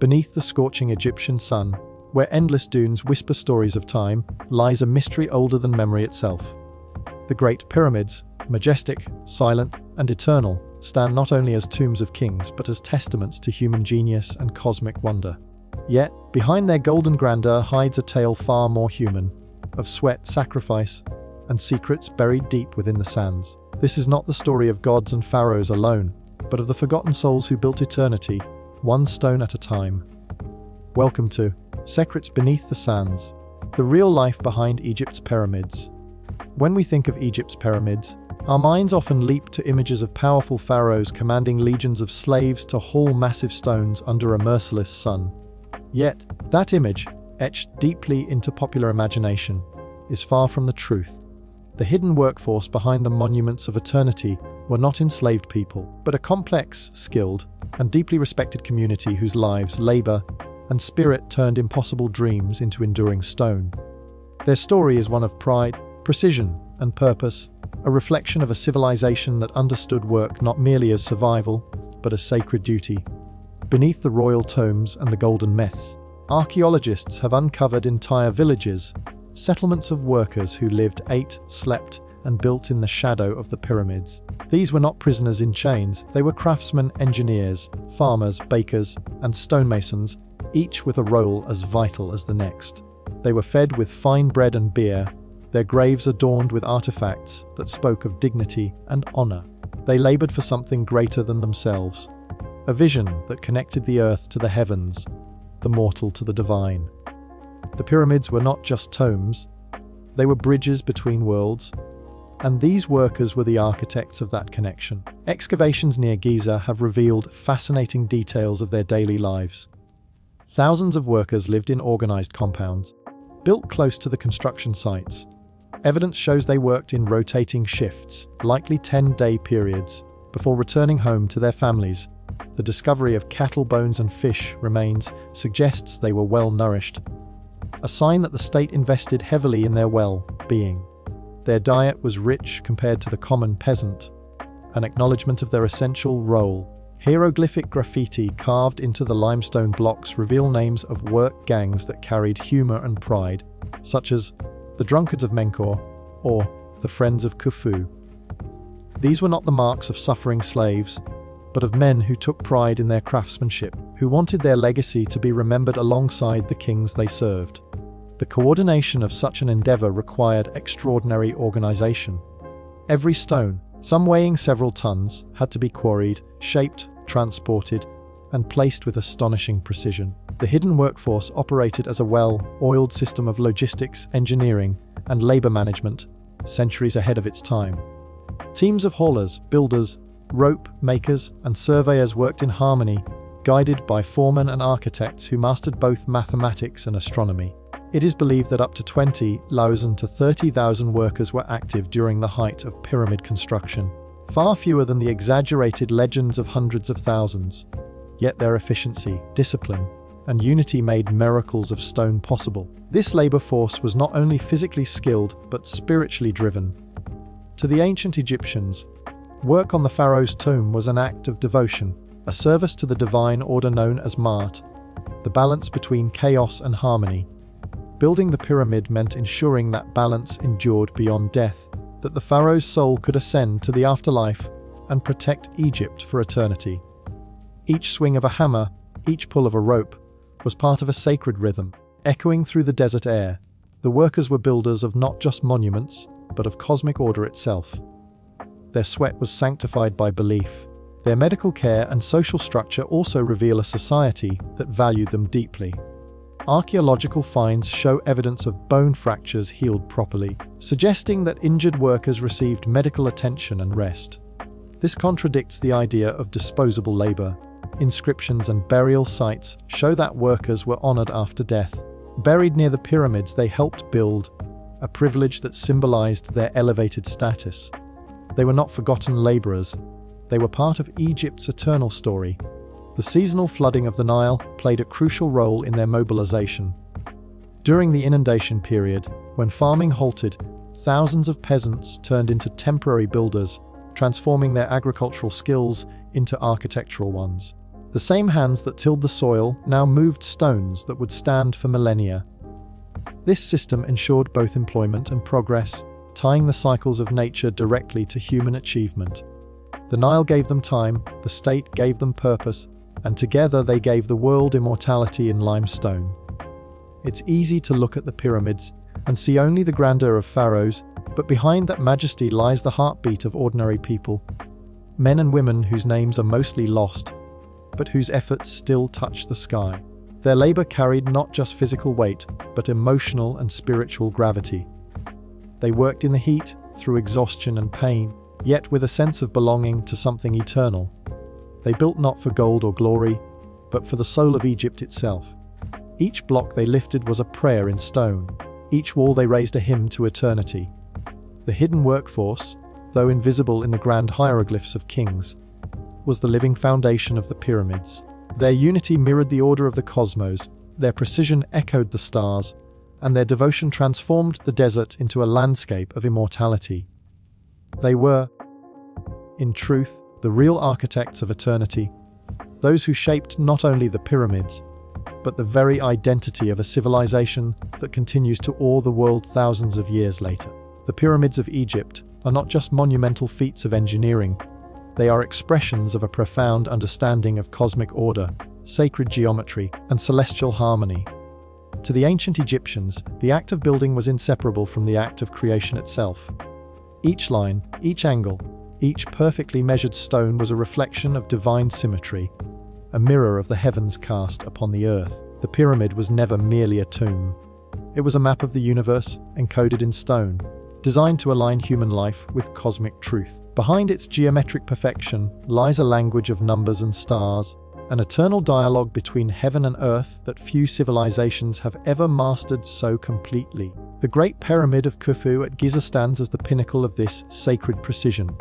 Beneath the scorching Egyptian sun, where endless dunes whisper stories of time, lies a mystery older than memory itself. The Great Pyramids, majestic, silent, and eternal, stand not only as tombs of kings but as testaments to human genius and cosmic wonder. Yet, behind their golden grandeur hides a tale far more human, of sweat, sacrifice, and secrets buried deep within the sands. This is not the story of gods and pharaohs alone, but of the forgotten souls who built eternity, one stone at a time. Welcome to Secrets Beneath the Sands, the real life behind Egypt's pyramids. When we think of Egypt's pyramids, our minds often leap to images of powerful pharaohs commanding legions of slaves to haul massive stones under a merciless sun. Yet, that image, etched deeply into popular imagination, is far from the truth. The hidden workforce behind the monuments of eternity were not enslaved people, but a complex, skilled, and deeply respected community whose lives, labor, and spirit turned impossible dreams into enduring stone. Their story is one of pride, precision, and purpose, a reflection of a civilization that understood work not merely as survival, but as sacred duty. Beneath the royal tombs and the golden myths, archaeologists have uncovered entire villages, settlements of workers who lived, ate, slept, and built in the shadow of the pyramids. These were not prisoners in chains, they were craftsmen, engineers, farmers, bakers, and stonemasons, each with a role as vital as the next. They were fed with fine bread and beer, their graves adorned with artifacts that spoke of dignity and honor. They labored for something greater than themselves, a vision that connected the earth to the heavens, the mortal to the divine. The pyramids were not just tombs, they were bridges between worlds, and these workers were the architects of that connection. Excavations near Giza have revealed fascinating details of their daily lives. Thousands of workers lived in organized compounds, built close to the construction sites. Evidence shows they worked in rotating shifts, likely 10-day periods, before returning home to their families. The discovery of cattle bones and fish remains suggests they were well nourished, a sign that the state invested heavily in their well-being. Their diet was rich compared to the common peasant, an acknowledgement of their essential role. Hieroglyphic graffiti carved into the limestone blocks reveal names of work gangs that carried humor and pride, such as the Drunkards of Menkor or the Friends of Khufu. These were not the marks of suffering slaves, but of men who took pride in their craftsmanship, who wanted their legacy to be remembered alongside the kings they served. The coordination of such an endeavor required extraordinary organization. Every stone, some weighing several tons, had to be quarried, shaped, transported, and placed with astonishing precision. The hidden workforce operated as a well-oiled system of logistics, engineering, and labor management, centuries ahead of its time. Teams of haulers, builders, rope makers, and surveyors worked in harmony, guided by foremen and architects who mastered both mathematics and astronomy. It is believed that up to 20,000 to 30,000 workers were active during the height of pyramid construction, far fewer than the exaggerated legends of hundreds of thousands. Yet their efficiency, discipline, and unity made miracles of stone possible. This labor force was not only physically skilled, but spiritually driven. To the ancient Egyptians, work on the pharaoh's tomb was an act of devotion, a service to the divine order known as Ma'at, the balance between chaos and harmony. Building the pyramid meant ensuring that balance endured beyond death, that the pharaoh's soul could ascend to the afterlife and protect Egypt for eternity. Each swing of a hammer, each pull of a rope, was part of a sacred rhythm, echoing through the desert air. The workers were builders of not just monuments, but of cosmic order itself. Their sweat was sanctified by belief. Their medical care and social structure also reveal a society that valued them deeply. Archaeological finds show evidence of bone fractures healed properly, suggesting that injured workers received medical attention and rest. This contradicts the idea of disposable labor. Inscriptions and burial sites show that workers were honored after death. Buried near the pyramids they helped build, a privilege that symbolized their elevated status. They were not forgotten laborers. They were part of Egypt's eternal story. The seasonal flooding of the Nile played a crucial role in their mobilization. During the inundation period, when farming halted, thousands of peasants turned into temporary builders, transforming their agricultural skills into architectural ones. The same hands that tilled the soil now moved stones that would stand for millennia. This system ensured both employment and progress, tying the cycles of nature directly to human achievement. The Nile gave them time, the state gave them purpose, and together they gave the world immortality in limestone. It's easy to look at the pyramids and see only the grandeur of pharaohs, but behind that majesty lies the heartbeat of ordinary people. Men and women whose names are mostly lost, but whose efforts still touch the sky. Their labor carried not just physical weight, but emotional and spiritual gravity. They worked in the heat, through exhaustion and pain, yet with a sense of belonging to something eternal. They built not for gold or glory, but for the soul of Egypt itself. Each block they lifted was a prayer in stone. Each wall they raised a hymn to eternity. The hidden workforce, though invisible in the grand hieroglyphs of kings, was the living foundation of the pyramids. Their unity mirrored the order of the cosmos, their precision echoed the stars, and their devotion transformed the desert into a landscape of immortality. They were, in truth, the real architects of eternity, those who shaped not only the pyramids, but the very identity of a civilization that continues to awe the world thousands of years later. The pyramids of Egypt are not just monumental feats of engineering, they are expressions of a profound understanding of cosmic order, sacred geometry, and celestial harmony. To the ancient Egyptians, the act of building was inseparable from the act of creation itself. Each line, each angle, each perfectly measured stone was a reflection of divine symmetry, a mirror of the heavens cast upon the earth. The pyramid was never merely a tomb. It was a map of the universe, encoded in stone, designed to align human life with cosmic truth. Behind its geometric perfection lies a language of numbers and stars, an eternal dialogue between heaven and earth that few civilizations have ever mastered so completely. The Great Pyramid of Khufu at Giza stands as the pinnacle of this sacred precision.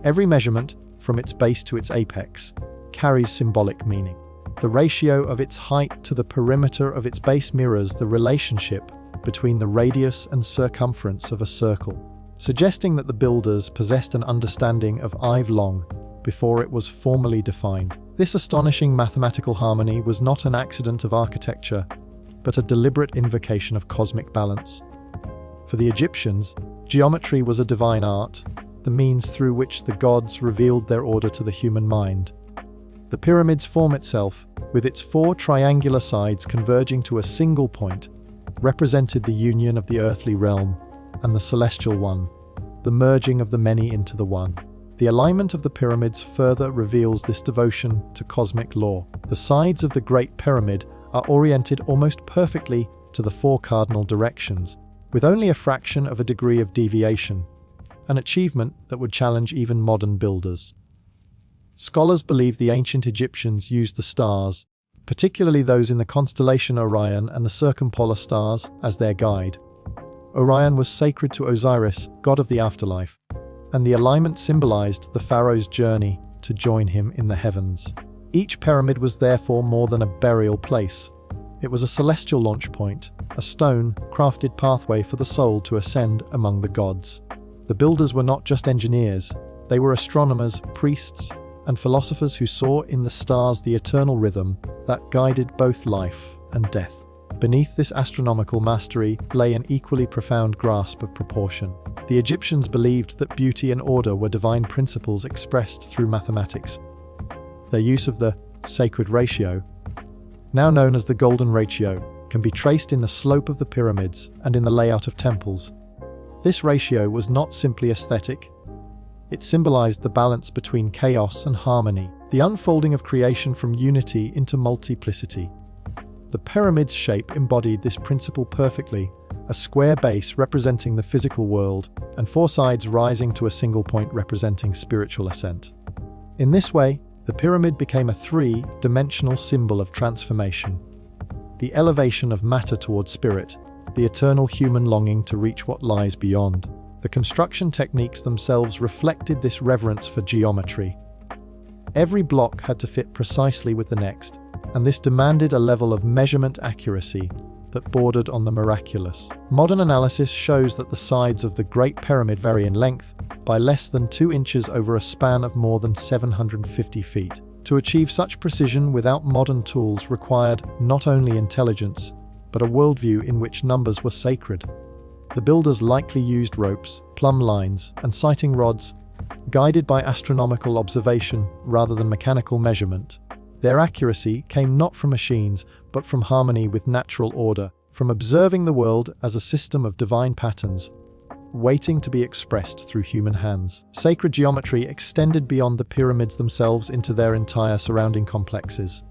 Every measurement, from its base to its apex, carries symbolic meaning. The ratio of its height to the perimeter of its base mirrors the relationship between the radius and circumference of a circle, suggesting that the builders possessed an understanding of Eve long before it was formally defined. This astonishing mathematical harmony was not an accident of architecture, but a deliberate invocation of cosmic balance. For the Egyptians, geometry was a divine art, the means through which the gods revealed their order to the human mind. The pyramid's form itself, with its 4 triangular sides converging to a single point, represented the union of the earthly realm and the celestial one, the merging of the many into the one. The alignment of the pyramids further reveals this devotion to cosmic law. The sides of the Great Pyramid are oriented almost perfectly to the 4 cardinal directions, with only a fraction of a degree of deviation, an achievement that would challenge even modern builders. Scholars believe the ancient Egyptians used the stars, particularly those in the constellation Orion and the circumpolar stars, as their guide. Orion was sacred to Osiris, god of the afterlife, and the alignment symbolized the pharaoh's journey to join him in the heavens. Each pyramid was therefore more than a burial place. It was a celestial launch point, a stone-crafted pathway for the soul to ascend among the gods. The builders were not just engineers, they were astronomers, priests, and philosophers who saw in the stars the eternal rhythm that guided both life and death. Beneath this astronomical mastery lay an equally profound grasp of proportion. The Egyptians believed that beauty and order were divine principles expressed through mathematics. Their use of the sacred ratio, now known as the golden ratio, can be traced in the slope of the pyramids and in the layout of temples. This ratio was not simply aesthetic. It symbolized the balance between chaos and harmony, the unfolding of creation from unity into multiplicity. The pyramid's shape embodied this principle perfectly, a square base representing the physical world, and 4 sides rising to a single point representing spiritual ascent. In this way, the pyramid became a 3-dimensional symbol of transformation. The elevation of matter towards spirit, the eternal human longing to reach what lies beyond. The construction techniques themselves reflected this reverence for geometry. Every block had to fit precisely with the next, and this demanded a level of measurement accuracy that bordered on the miraculous. Modern analysis shows that the sides of the Great Pyramid vary in length by less than 2 inches over a span of more than 750 feet. To achieve such precision without modern tools required not only intelligence, but a worldview in which numbers were sacred. The builders likely used ropes, plumb lines, and sighting rods, guided by astronomical observation rather than mechanical measurement. Their accuracy came not from machines, but from harmony with natural order, from observing the world as a system of divine patterns, waiting to be expressed through human hands. Sacred geometry extended beyond the pyramids themselves into their entire surrounding complexes.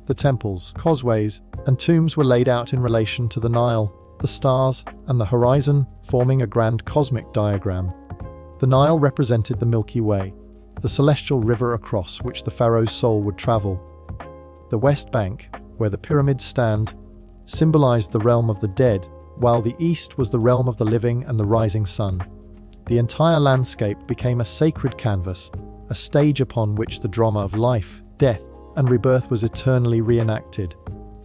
The temples, causeways, and tombs were laid out in relation to the Nile, the stars, and the horizon, forming a grand cosmic diagram. The Nile represented the Milky Way, the celestial river across which the pharaoh's soul would travel. The West Bank, where the pyramids stand, symbolized the realm of the dead, while the east was the realm of the living and the rising sun. The entire landscape became a sacred canvas, a stage upon which the drama of life, death, and rebirth was eternally reenacted.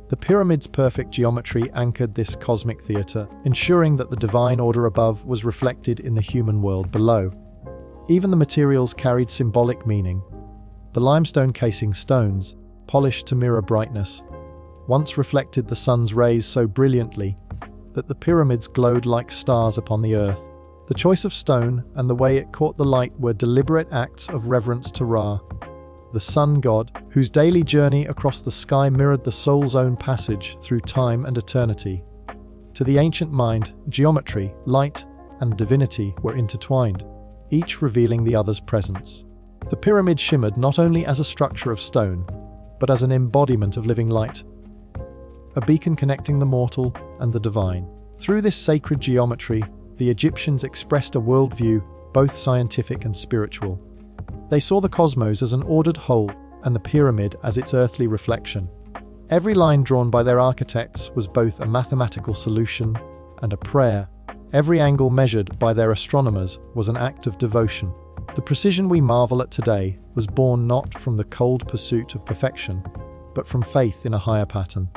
The pyramid's perfect geometry anchored this cosmic theater, ensuring that the divine order above was reflected in the human world below. Even the materials carried symbolic meaning. The limestone casing stones, polished to mirror brightness, once reflected the sun's rays so brilliantly that the pyramids glowed like stars upon the earth. The choice of stone and the way it caught the light were deliberate acts of reverence to Ra, the sun god, whose daily journey across the sky mirrored the soul's own passage through time and eternity. To the ancient mind, geometry, light, and divinity were intertwined, each revealing the other's presence. The pyramid shimmered not only as a structure of stone, but as an embodiment of living light, a beacon connecting the mortal and the divine. Through this sacred geometry, the Egyptians expressed a worldview, both scientific and spiritual. They saw the cosmos as an ordered whole and the pyramid as its earthly reflection. Every line drawn by their architects was both a mathematical solution and a prayer. Every angle measured by their astronomers was an act of devotion. The precision we marvel at today was born not from the cold pursuit of perfection, but from faith in a higher pattern.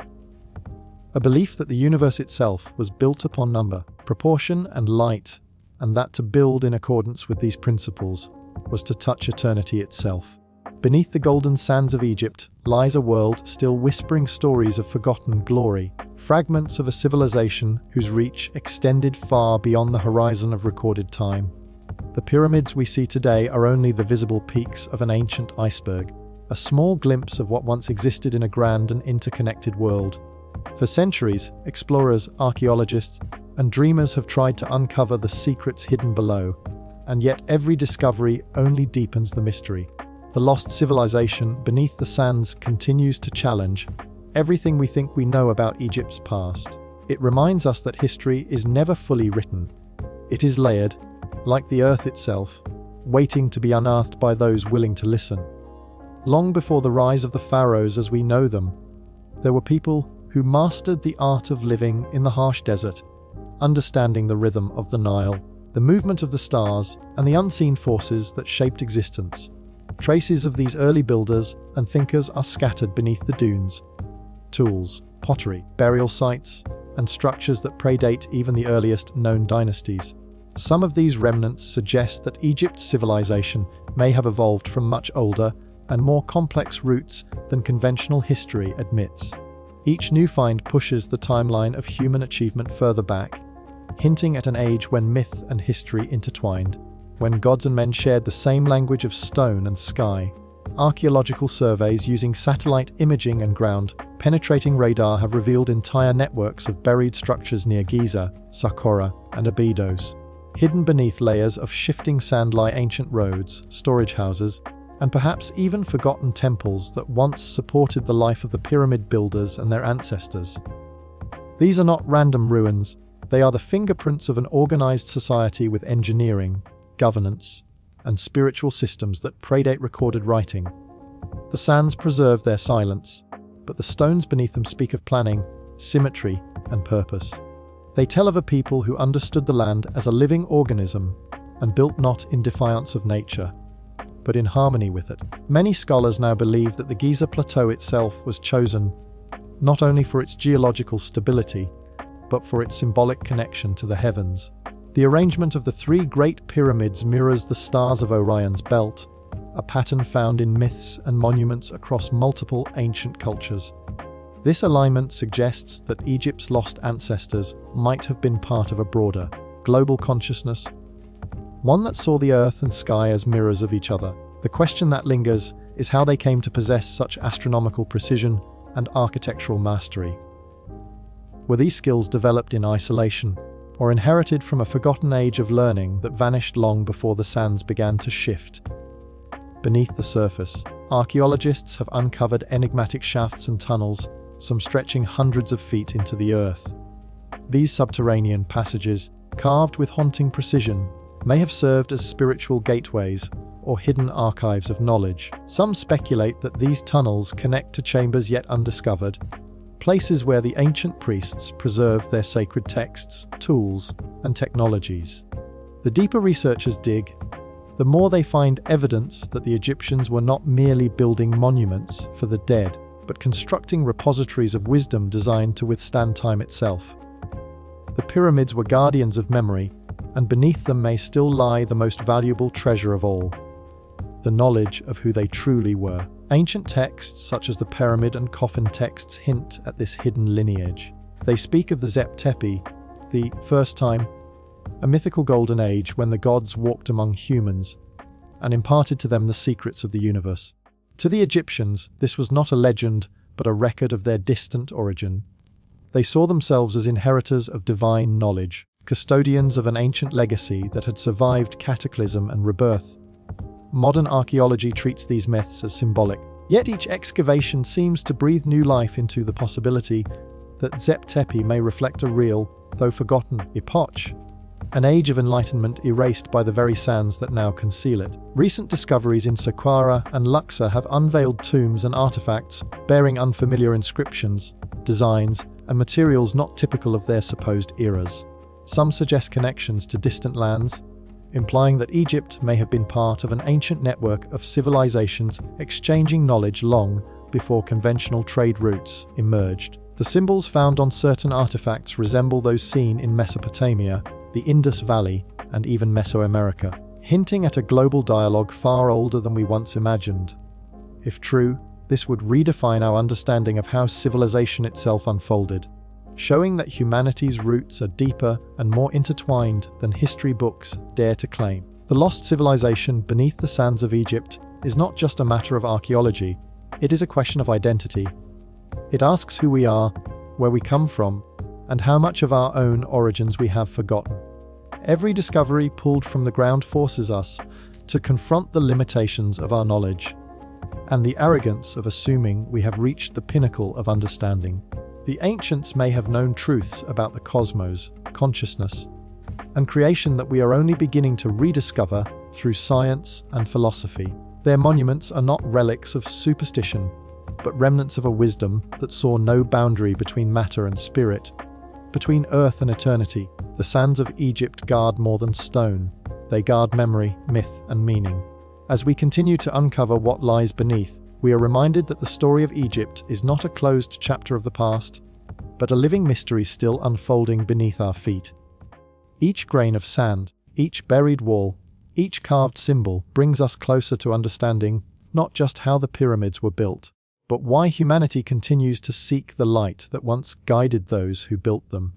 A belief that the universe itself was built upon number, proportion, and light, and that to build in accordance with these principles was to touch eternity itself. Beneath the golden sands of Egypt lies a world still whispering stories of forgotten glory, fragments of a civilization whose reach extended far beyond the horizon of recorded time. The pyramids we see today are only the visible peaks of an ancient iceberg, a small glimpse of what once existed in a grand and interconnected world. For centuries, explorers, archaeologists, and dreamers have tried to uncover the secrets hidden below, and yet every discovery only deepens the mystery. The lost civilization beneath the sands continues to challenge everything we think we know about Egypt's past. It reminds us that history is never fully written. It is layered, like the earth itself, waiting to be unearthed by those willing to listen. Long before the rise of the pharaohs as we know them, there were people who mastered the art of living in the harsh desert, understanding the rhythm of the Nile, the movement of the stars, and the unseen forces that shaped existence. Traces of these early builders and thinkers are scattered beneath the dunes. Tools, pottery, burial sites, and structures that predate even the earliest known dynasties. Some of these remnants suggest that Egypt's civilization may have evolved from much older and more complex roots than conventional history admits. Each new find pushes the timeline of human achievement further back, hinting at an age when myth and history intertwined, when gods and men shared the same language of stone and sky. Archaeological surveys using satellite imaging and ground-penetrating radar have revealed entire networks of buried structures near Giza, Saqqara, and Abydos. Hidden beneath layers of shifting sand lie ancient roads, storage houses, and perhaps even forgotten temples that once supported the life of the pyramid builders and their ancestors. These are not random ruins, they are the fingerprints of an organized society with engineering, governance, and spiritual systems that predate recorded writing. The sands preserve their silence, but the stones beneath them speak of planning, symmetry, and purpose. They tell of a people who understood the land as a living organism and built not in defiance of nature, but in harmony with it. Many scholars now believe that the Giza Plateau itself was chosen not only for its geological stability, but for its symbolic connection to the heavens. The arrangement of the three great pyramids mirrors the stars of Orion's belt, a pattern found in myths and monuments across multiple ancient cultures. This alignment suggests that Egypt's lost ancestors might have been part of a broader, global consciousness, one that saw the earth and sky as mirrors of each other. The question that lingers is how they came to possess such astronomical precision and architectural mastery. Were these skills developed in isolation, or inherited from a forgotten age of learning that vanished long before the sands began to shift? Beneath the surface, archaeologists have uncovered enigmatic shafts and tunnels, some stretching hundreds of feet into the earth. These subterranean passages, carved with haunting precision, may have served as spiritual gateways or hidden archives of knowledge. Some speculate that these tunnels connect to chambers yet undiscovered, places where the ancient priests preserved their sacred texts, tools, and technologies. The deeper researchers dig, the more they find evidence that the Egyptians were not merely building monuments for the dead, but constructing repositories of wisdom designed to withstand time itself. The pyramids were guardians of memory, and beneath them may still lie the most valuable treasure of all: the knowledge of who they truly were. Ancient texts such as the pyramid and coffin texts hint at this hidden lineage. They speak of the Zep Tepi, the first time, a mythical golden age when the gods walked among humans and imparted to them the secrets of the universe. To the Egyptians, this was not a legend, but a record of their distant origin. They saw themselves as inheritors of divine knowledge, custodians of an ancient legacy that had survived cataclysm and rebirth. Modern archaeology treats these myths as symbolic, yet each excavation seems to breathe new life into the possibility that Zep Tepi may reflect a real, though forgotten, epoch, an age of enlightenment erased by the very sands that now conceal it. Recent discoveries in Saqqara and Luxor have unveiled tombs and artifacts bearing unfamiliar inscriptions, designs, and materials not typical of their supposed eras. Some suggest connections to distant lands, implying that Egypt may have been part of an ancient network of civilizations exchanging knowledge long before conventional trade routes emerged. The symbols found on certain artifacts resemble those seen in Mesopotamia, the Indus Valley, and even Mesoamerica, hinting at a global dialogue far older than we once imagined. If true, this would redefine our understanding of how civilization itself unfolded, showing that humanity's roots are deeper and more intertwined than history books dare to claim. The lost civilization beneath the sands of Egypt is not just a matter of archaeology, it is a question of identity. It asks who we are, where we come from, and how much of our own origins we have forgotten. Every discovery pulled from the ground forces us to confront the limitations of our knowledge and the arrogance of assuming we have reached the pinnacle of understanding. The ancients may have known truths about the cosmos, consciousness, and creation that we are only beginning to rediscover through science and philosophy. Their monuments are not relics of superstition, but remnants of a wisdom that saw no boundary between matter and spirit, between earth and eternity. The sands of Egypt guard more than stone. They guard memory, myth, and meaning. As we continue to uncover what lies beneath, we are reminded that the story of Egypt is not a closed chapter of the past, but a living mystery still unfolding beneath our feet. Each grain of sand, each buried wall, each carved symbol brings us closer to understanding not just how the pyramids were built, but why humanity continues to seek the light that once guided those who built them.